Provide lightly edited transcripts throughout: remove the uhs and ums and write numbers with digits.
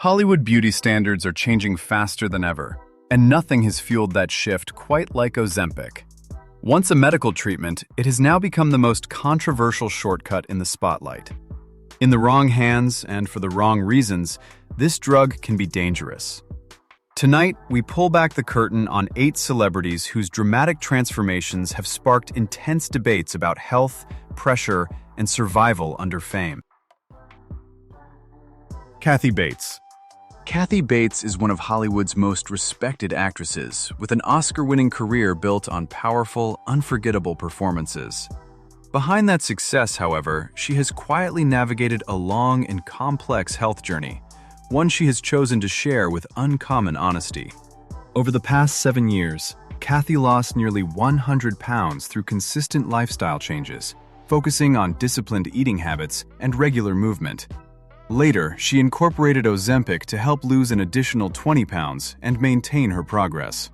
Hollywood beauty standards are changing faster than ever, and nothing has fueled that shift quite like Ozempic. Once a medical treatment, it has now become the most controversial shortcut in the spotlight. In the wrong hands and for the wrong reasons, this drug can be dangerous. Tonight, we pull back the curtain on 8 celebrities whose dramatic transformations have sparked intense debates about health, pressure, and survival under fame. Kathy Bates. Kathy Bates is one of Hollywood's most respected actresses, with an Oscar-winning career built on powerful, unforgettable performances. Behind that success, however, she has quietly navigated a long and complex health journey, one she has chosen to share with uncommon honesty. Over the past 7 years, Kathy lost nearly 100 pounds through consistent lifestyle changes, focusing on disciplined eating habits and regular movement. Later, she incorporated Ozempic to help lose an additional 20 pounds and maintain her progress.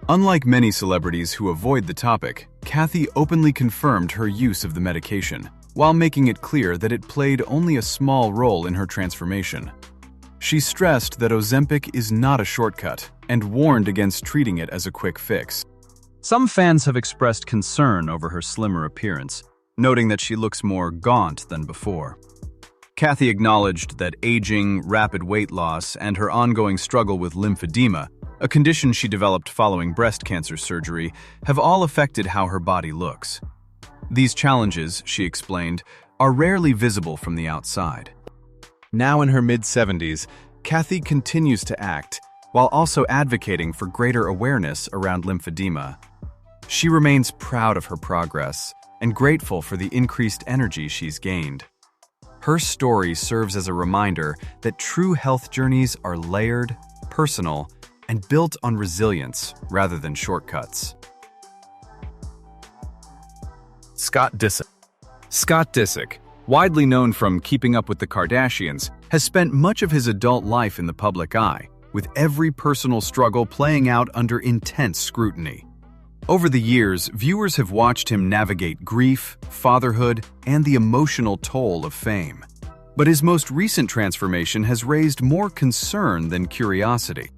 Unlike many celebrities who avoid the topic, Kathy openly confirmed her use of the medication, while making it clear that it played only a small role in her transformation. She stressed that Ozempic is not a shortcut and warned against treating it as a quick fix. Some fans have expressed concern over her slimmer appearance, noting that she looks more gaunt than before. Kathy acknowledged that aging, rapid weight loss, and her ongoing struggle with lymphedema, a condition she developed following breast cancer surgery, have all affected how her body looks. These challenges, she explained, are rarely visible from the outside. Now in her mid-70s, Kathy continues to act, while also advocating for greater awareness around lymphedema. She remains proud of her progress and grateful for the increased energy she's gained. Her story serves as a reminder that true health journeys are layered, personal, and built on resilience rather than shortcuts. Scott Disick. Scott Disick, widely known from Keeping Up with the Kardashians, has spent much of his adult life in the public eye, with every personal struggle playing out under intense scrutiny. Over the years, viewers have watched him navigate grief, fatherhood, and the emotional toll of fame. But his most recent transformation has raised more concern than curiosity.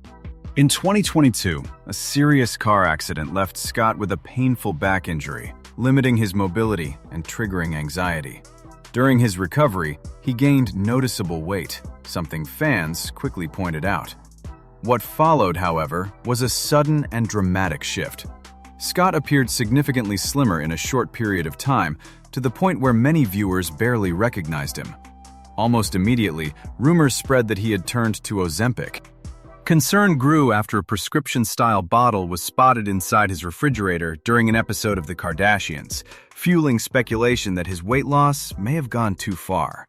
In 2022, a serious car accident left Scott with a painful back injury, limiting his mobility and triggering anxiety. During his recovery, he gained noticeable weight, something fans quickly pointed out. What followed, however, was a sudden and dramatic shift. Scott appeared significantly slimmer in a short period of time, to the point where many viewers barely recognized him. Almost immediately, rumors spread that he had turned to Ozempic. Concern grew after a prescription-style bottle was spotted inside his refrigerator during an episode of The Kardashians, fueling speculation that his weight loss may have gone too far.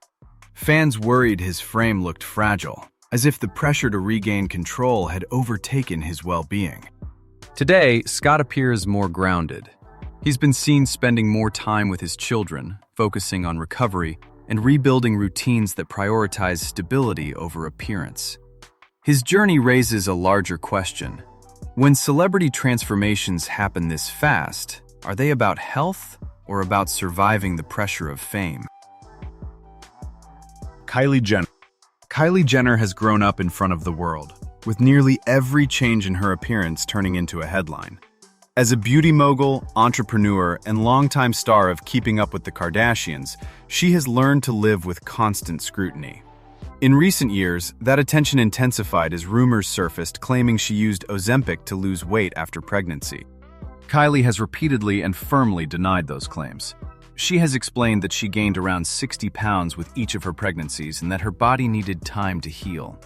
Fans worried his frame looked fragile, as if the pressure to regain control had overtaken his well-being. Today, Scott appears more grounded. He's been seen spending more time with his children, focusing on recovery and rebuilding routines that prioritize stability over appearance. His journey raises a larger question. When celebrity transformations happen this fast, are they about health or about surviving the pressure of fame? Kylie Jenner. Kylie Jenner has grown up in front of the world, with nearly every change in her appearance turning into a headline. As a beauty mogul, entrepreneur, and longtime star of Keeping Up with the Kardashians, she has learned to live with constant scrutiny. In recent years, that attention intensified as rumors surfaced claiming she used Ozempic to lose weight after pregnancy. Kylie has repeatedly and firmly denied those claims. She has explained that she gained around 60 pounds with each of her pregnancies and that her body needed time to heal.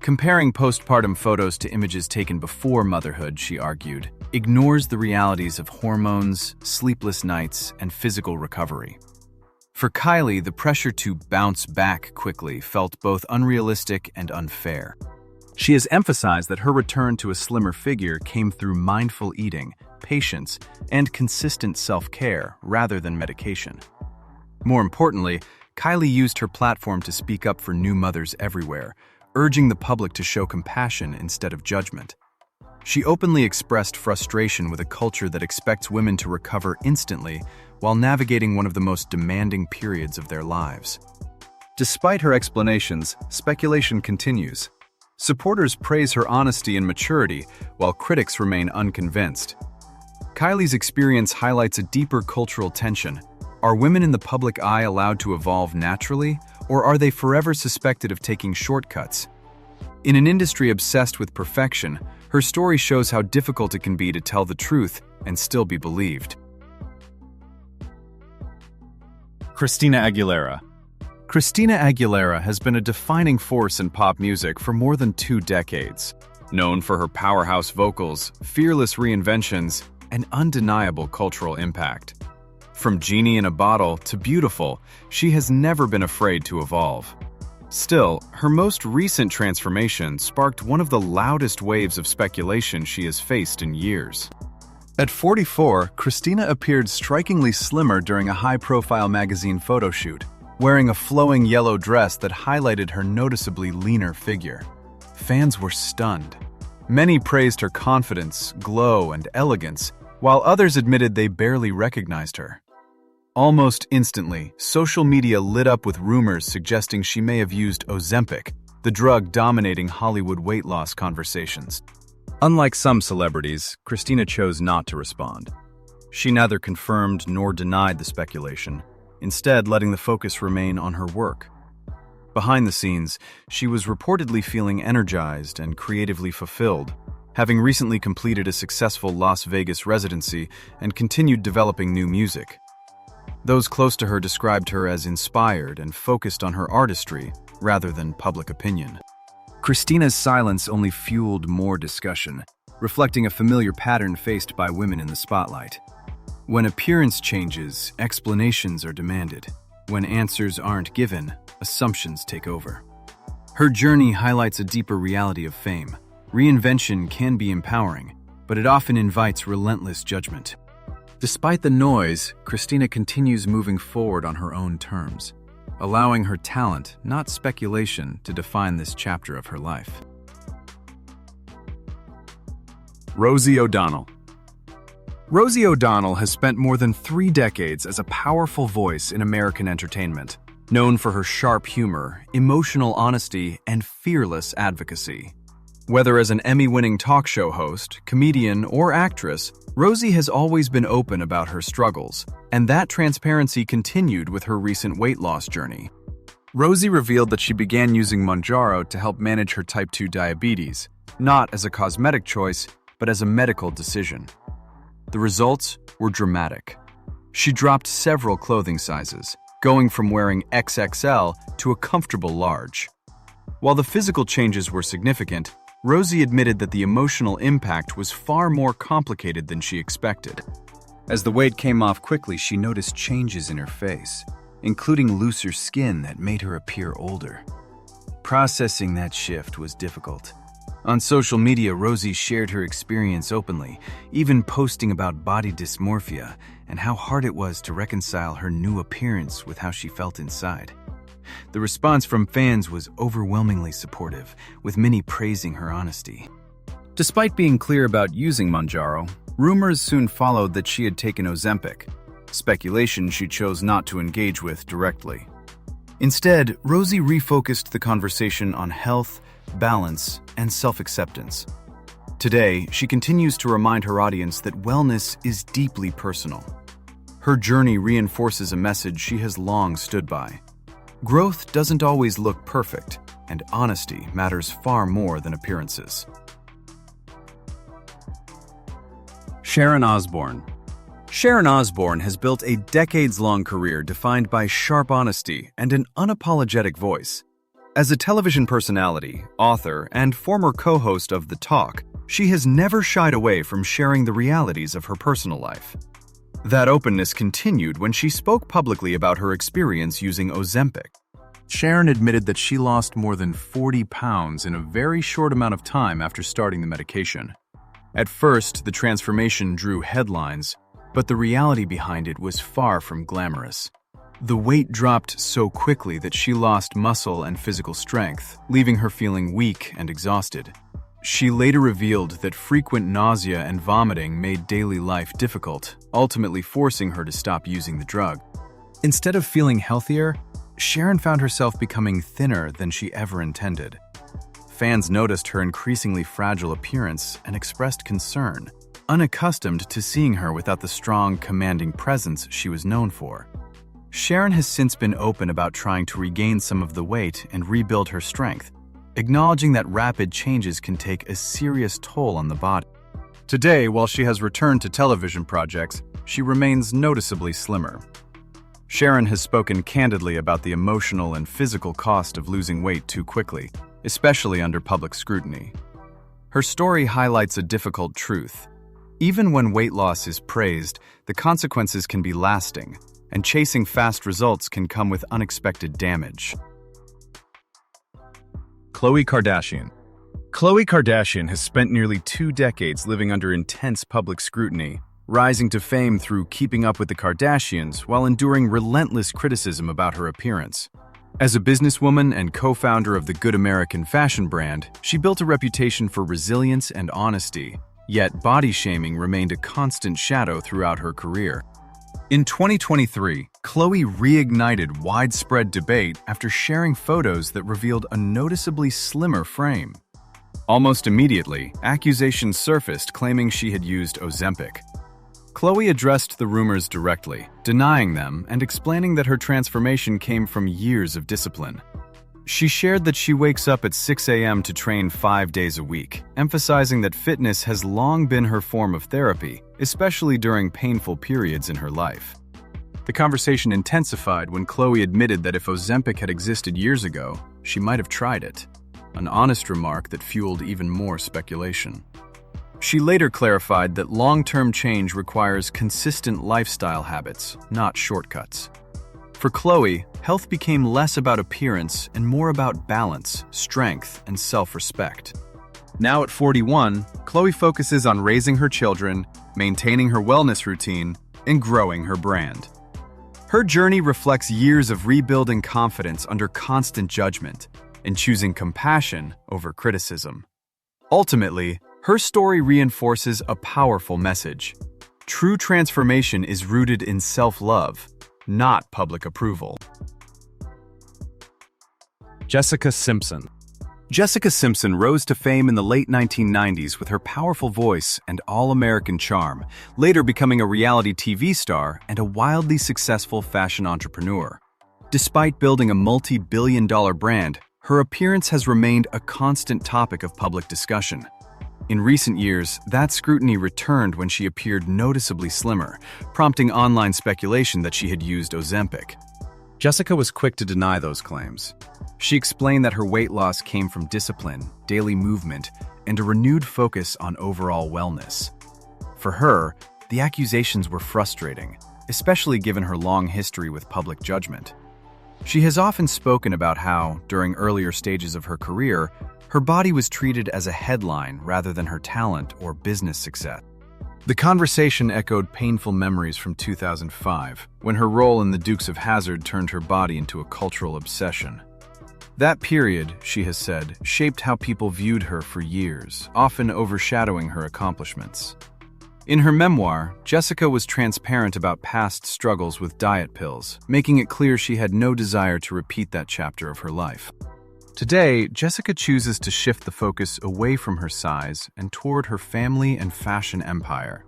Comparing postpartum photos to images taken before motherhood, she argued, ignores the realities of hormones, sleepless nights, and physical recovery. For Kylie, the pressure to bounce back quickly felt both unrealistic and unfair. She has emphasized that her return to a slimmer figure came through mindful eating, patience, and consistent self-care rather than medication. More importantly, Kylie used her platform to speak up for new mothers everywhere, urging the public to show compassion instead of judgment. She openly expressed frustration with a culture that expects women to recover instantly while navigating one of the most demanding periods of their lives. Despite her explanations, speculation continues. Supporters praise her honesty and maturity, while critics remain unconvinced. Kylie's experience highlights a deeper cultural tension. Are women in the public eye allowed to evolve naturally, or are they forever suspected of taking shortcuts? In an industry obsessed with perfection, her story shows how difficult it can be to tell the truth and still be believed. Christina Aguilera. Christina Aguilera has been a defining force in pop music for more than 2 decades. Known for her powerhouse vocals, fearless reinventions, and undeniable cultural impact. From Genie in a Bottle to Beautiful, she has never been afraid to evolve. Still, her most recent transformation sparked one of the loudest waves of speculation she has faced in years. At 44, Christina appeared strikingly slimmer during a high-profile magazine photo shoot, wearing a flowing yellow dress that highlighted her noticeably leaner figure. Fans were stunned. Many praised her confidence, glow, and elegance, while others admitted they barely recognized her. Almost instantly, social media lit up with rumors suggesting she may have used Ozempic, the drug dominating Hollywood weight loss conversations. Unlike some celebrities, Christina chose not to respond. She neither confirmed nor denied the speculation, instead letting the focus remain on her work. Behind the scenes, she was reportedly feeling energized and creatively fulfilled, having recently completed a successful Las Vegas residency and continued developing new music. Those close to her described her as inspired and focused on her artistry rather than public opinion. Christina's silence only fueled more discussion, reflecting a familiar pattern faced by women in the spotlight. When appearance changes, explanations are demanded. When answers aren't given, assumptions take over. Her journey highlights a deeper reality of fame. Reinvention can be empowering, but it often invites relentless judgment. Despite the noise, Christina continues moving forward on her own terms, allowing her talent, not speculation, to define this chapter of her life. Rosie O'Donnell. Rosie O'Donnell has spent more than 3 decades as a powerful voice in American entertainment, known for her sharp humor, emotional honesty, and fearless advocacy. Whether as an Emmy-winning talk show host, comedian, or actress, Rosie has always been open about her struggles, and that transparency continued with her recent weight loss journey. Rosie revealed that she began using Mounjaro to help manage her type 2 diabetes, not as a cosmetic choice, but as a medical decision. The results were dramatic. She dropped several clothing sizes, going from wearing XXL to a comfortable large. While the physical changes were significant, Rosie admitted that the emotional impact was far more complicated than she expected. As the weight came off quickly, she noticed changes in her face, including looser skin that made her appear older. Processing that shift was difficult. On social media, Rosie shared her experience openly, even posting about body dysmorphia and how hard it was to reconcile her new appearance with how she felt inside. The response from fans was overwhelmingly supportive, with many praising her honesty. Despite being clear about using Mounjaro, rumors soon followed that she had taken Ozempic, speculation she chose not to engage with directly. Instead, Rosie refocused the conversation on health, balance, and self-acceptance. Today, she continues to remind her audience that wellness is deeply personal. Her journey reinforces a message she has long stood by. Growth doesn't always look perfect, and honesty matters far more than appearances. Sharon Osbourne. Sharon Osbourne has built a decades-long career defined by sharp honesty and an unapologetic voice. As a television personality, author, and former co-host of The Talk, she has never shied away from sharing the realities of her personal life. That openness continued when she spoke publicly about her experience using Ozempic. Sharon admitted that she lost more than 40 pounds in a very short amount of time after starting the medication. At first, the transformation drew headlines, but the reality behind it was far from glamorous. The weight dropped so quickly that she lost muscle and physical strength, leaving her feeling weak and exhausted. She later revealed that frequent nausea and vomiting made daily life difficult, ultimately forcing her to stop using the drug. Instead of feeling healthier, Sharon found herself becoming thinner than she ever intended. Fans noticed her increasingly fragile appearance and expressed concern, unaccustomed to seeing her without the strong, commanding presence she was known for. Sharon has since been open about trying to regain some of the weight and rebuild her strength, acknowledging that rapid changes can take a serious toll on the body. Today, while she has returned to television projects, she remains noticeably slimmer. Sharon has spoken candidly about the emotional and physical cost of losing weight too quickly, especially under public scrutiny. Her story highlights a difficult truth. Even when weight loss is praised, the consequences can be lasting, and chasing fast results can come with unexpected damage. Khloe Kardashian. Khloe Kardashian has spent nearly 2 decades living under intense public scrutiny, rising to fame through keeping up with the Kardashians while enduring relentless criticism about her appearance. As a businesswoman and co-founder of the Good American fashion brand, she built a reputation for resilience and honesty, yet body shaming remained a constant shadow throughout her career. In 2023, Khloe reignited widespread debate after sharing photos that revealed a noticeably slimmer frame. Almost immediately, accusations surfaced claiming she had used Ozempic. Khloe addressed the rumors directly, denying them and explaining that her transformation came from years of discipline. She shared that she wakes up at 6 a.m. to train 5 days a week, emphasizing that fitness has long been her form of therapy, especially during painful periods in her life. The conversation intensified when Khloe admitted that if Ozempic had existed years ago, she might have tried it, an honest remark that fueled even more speculation. She later clarified that long-term change requires consistent lifestyle habits, not shortcuts. For Khloe, health became less about appearance and more about balance, strength, and self-respect. Now at 41, Khloe focuses on raising her children, maintaining her wellness routine, and growing her brand. Her journey reflects years of rebuilding confidence under constant judgment and choosing compassion over criticism. Ultimately, her story reinforces a powerful message. True transformation is rooted in self-love, not public approval. Jessica Simpson. Jessica Simpson rose to fame in the late 1990s with her powerful voice and all-American charm, later becoming a reality TV star and a wildly successful fashion entrepreneur. Despite building a multi-billion-dollar brand, her appearance has remained a constant topic of public discussion. In recent years, that scrutiny returned when she appeared noticeably slimmer, prompting online speculation that she had used Ozempic. Jessica was quick to deny those claims. She explained that her weight loss came from discipline, daily movement, and a renewed focus on overall wellness. For her, the accusations were frustrating, especially given her long history with public judgment. She has often spoken about how, during earlier stages of her career, her body was treated as a headline rather than her talent or business success. The conversation echoed painful memories from 2005, when her role in the Dukes of Hazzard turned her body into a cultural obsession. That period, she has said, shaped how people viewed her for years, often overshadowing her accomplishments. In her memoir, Jessica was transparent about past struggles with diet pills, making it clear she had no desire to repeat that chapter of her life. Today, Jessica chooses to shift the focus away from her size and toward her family and fashion empire.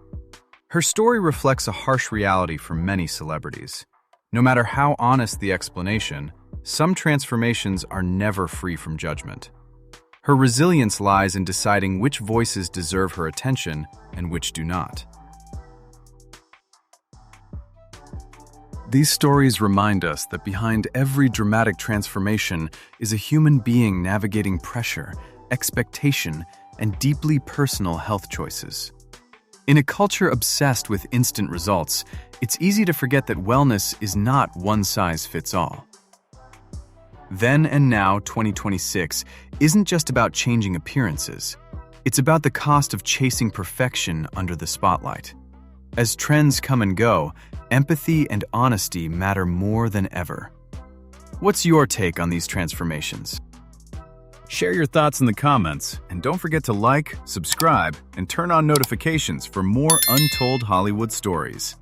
Her story reflects a harsh reality for many celebrities. No matter how honest the explanation, some transformations are never free from judgment. Her resilience lies in deciding which voices deserve her attention and which do not. These stories remind us that behind every dramatic transformation is a human being navigating pressure, expectation, and deeply personal health choices. In a culture obsessed with instant results, it's easy to forget that wellness is not one size fits all. Then and Now 2026 isn't just about changing appearances. It's about the cost of chasing perfection under the spotlight. As trends come and go, empathy and honesty matter more than ever. What's your take on these transformations? Share your thoughts in the comments, and don't forget to like, subscribe, and turn on notifications for more untold Hollywood stories.